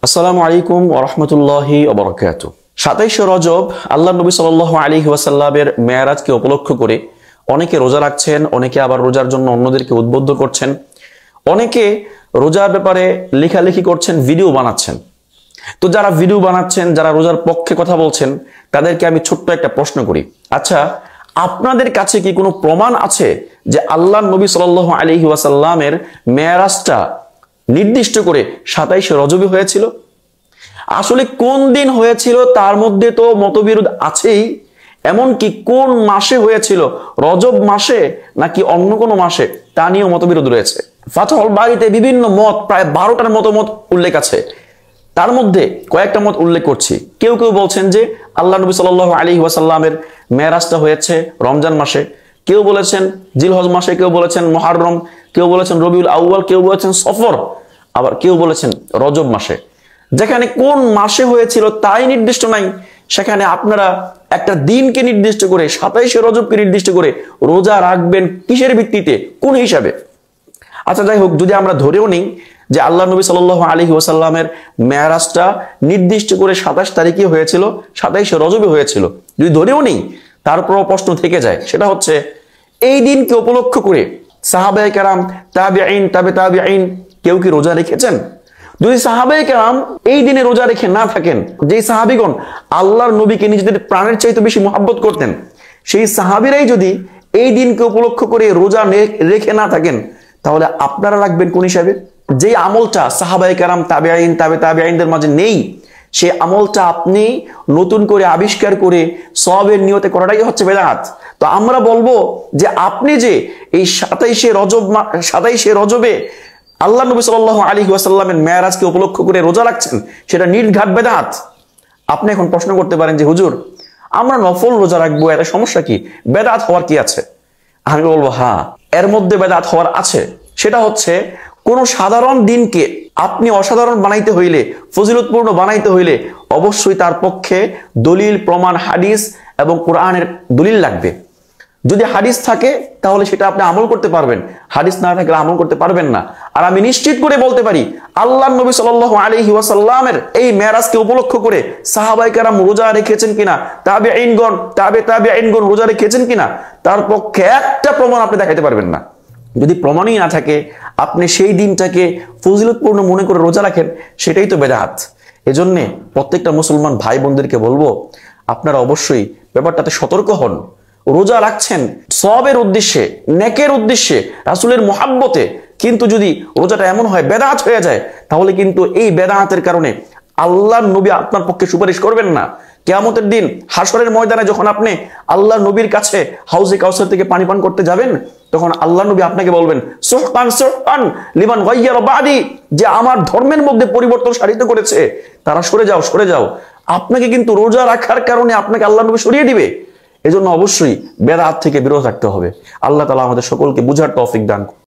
আসসালামু আলাইকুম ওয়া রাহমাতুল্লাহি ওয়া বারাকাতুহু। 27শে রজব আল্লাহর নবী সাল্লাল্লাহু আলাইহি ওয়াসাল্লামের মেরাজকে উপলক্ষ করে অনেকে রোজা রাখছেন, অনেকে আবার রোজার জন্য অন্যদেরকে উদ্বুদ্ধ করছেন, অনেকে রোজার ব্যাপারে লেখালেখি করছেন, ভিডিও বানাচ্ছেন। তো যারা ভিডিও বানাচ্ছেন, যারা রোজার পক্ষে কথা বলছেন, তাদেরকে আমি ছোট্ট একটা প্রশ্ন করি। আচ্ছা, আপনাদের কাছে কি কোনো প্রমাণ আছে যে আল্লাহর নবী সাল্লাল্লাহু আলাইহি ওয়াসাল্লামের মেরাজটা নির্দিষ্ট করে 27শে রজবে হয়েছিল? আসলে কোন দিন হয়েছিল তার মধ্যে তো মতবিরোধ আছেই। এমনকি কোন মাসে হয়েছিল, রজব মাসে নাকি অন্য কোনো মাসে, তা নিয়েও মতবিরোধ রয়েছে। ফাতহুল বারীতে বিভিন্ন মত, প্রায় 12টার মতামত উল্লেখ আছে। তার মধ্যে কয়েকটা মত উল্লেখ করছি। কেউ কেউ বলছেন যে আল্লাহ নবী সাল্লাল্লাহু আলাইহি ওয়াসাল্লামের মেরাজটা হয়েছে রমজান মাসে, কেউ বলেছেন জিলহজ মাসে, কেউ বলেছেন মুহররম, কেউ বলেছেন রবিউল আউয়াল, কেউ বলেছেন সফর, আবার কেউ বলেছেন রজব মাসে। যেখানে কোন মাসে হয়েছিল তাই নির্দিষ্ট নাই, সেখানে আপনারা একটা দিনকে নির্দিষ্ট করে 27শে রজবকে নির্দিষ্ট করে রোজা রাখবেন কিসের ভিত্তিতে, কোন হিসাবে? আচ্ছা যাই হোক, যদি আমরা ধরেও নিই যে আল্লাহ নবী সাল্লাল্লাহু আলাইহি ওয়াসাল্লামের মেরাজটা নির্দিষ্ট করে 27 তারিখে হয়েছিল, 27শে রজবে হয়েছিল, যদি ধরেও নিই, তারপরও প্রশ্ন থেকে যায়। সেটা হচ্ছে, এই দিনকে উপলক্ষ করে সাহাবায়ে কেরাম, তাবিঈন, তাবে তাবিঈন কেউ কি রোজা রেখেছেন? যদি সাহাবায়ে কেরাম এই দিনে রোজা রেখে না থাকেন, যেই সাহাবীগণ আল্লাহর নবীকে নিজেদের প্রাণের চাইতে বেশি মহব্বত করতেন, সেই সাহাবীরাই যদি এই দিনকে উপলক্ষ করে রোজা রেখে না থাকেন, তাহলে আপনারা রাখবেন কোন হিসাবে? যে আমলটা সাহাবায়ে কেরাম, তাবিঈন, তাবে তাবিঈনদের মাঝে নেই, সেই আমলটা আপনি নতুন করে আবিষ্কার করে সওয়াবের নিয়তে করাটাই হচ্ছে বেদাত। তো আমরা বলবো যে আপনি যে এই 27শে রজবে আল্লাহ নবী সাল্লাল্লাহু আলাইহি ওয়াসাল্লামের মেরাজকে উপলক্ষ করে রোজা রাখছেন, সেটা নির্ঘাত বেদাত। আপনি এখন প্রশ্ন করতে পারেন যে হুজুর, আমরা নফল রোজা রাখবো, এর সমস্যা কি? বেদাত হওয়ার কি আছে? আমি বলবো হ্যাঁ, এর মধ্যে বেদাত হওয়ার আছে। সেটা হচ্ছে, কোন সাধারণ দিনকে আপনি অসাধারণ বানাইতে হইলে, ফজিলতপূর্ণ বানাইতে হইলে অবশ্যই তার পক্ষে দলিল, প্রমাণ, হাদিস এবং কোরআনের দলিল লাগবে। যদি হাদিস থাকে তাহলে সেটা আপনি আমল করতে পারবেন, হাদিস না থাকলে আমল করতে পারবেন না। আর আমি নিশ্চিত করে বলতে পারি, আল্লাহর নবী সাল্লাল্লাহু আলাইহি ওয়াসাল্লামের এই মেরাজকে উপলক্ষ করে সাহাবায়ে কেরাম রোজা রেখেছেন কিনা, তাবিঈনগণ, তাবে তাবিঈনগণ রোজা রেখেছেন কিনা, তার পক্ষে একটা প্রমাণ আপনি দেখাতে পারবেন না। যদি প্রমাণই না থাকে, আপনি সেই দিনটাকে ফজিলতপূর্ণ মনে করে রোজা রাখেন, সেটাই তো বেদাত। এজন্যে প্রত্যেকটা মুসলমান ভাই বোনদেরকে বলবো, আপনারা অবশ্যই ব্যাপারটাতে সতর্ক হন। রোজা রাখছেন সওয়াবের উদ্দেশ্যে, নেকের উদ্দেশ্যে, রাসূলের মুহাব্বতে, কিন্তু যদি রোজাটা এমন হয় বেদাত হয়ে যায়, তাহলে কিন্তু এই বেদাতের কারণে আল্লাহর নবী আপনার পক্ষে সুপারিশ করবেন না। কিয়ামতের দিন হাশরের ময়দানে যখন আপনি আল্লাহর নবীর কাছে হাউজে কাউসার থেকে পানি পান করতে যাবেন, তখন আল্লাহর নবী আপনাকে বলবেন, সুহকান সুহকান লিমান গায়্যারা বাদি, যে আমার ধর্মের মধ্যে পরিবর্তন সাধিত করেছে তারা সরে যাও, সরে যাও। আপনাকে কিন্তু রোজা রাখার কারণে আপনাকে আল্লাহর নবী সরিয়ে দিবে। এজন্য অবশ্যই বেদাত থেকে বিরত থাকতে হবে। আল্লাহ তাআলা আমাদের সকলকে বুঝার তৌফিক দান করুন।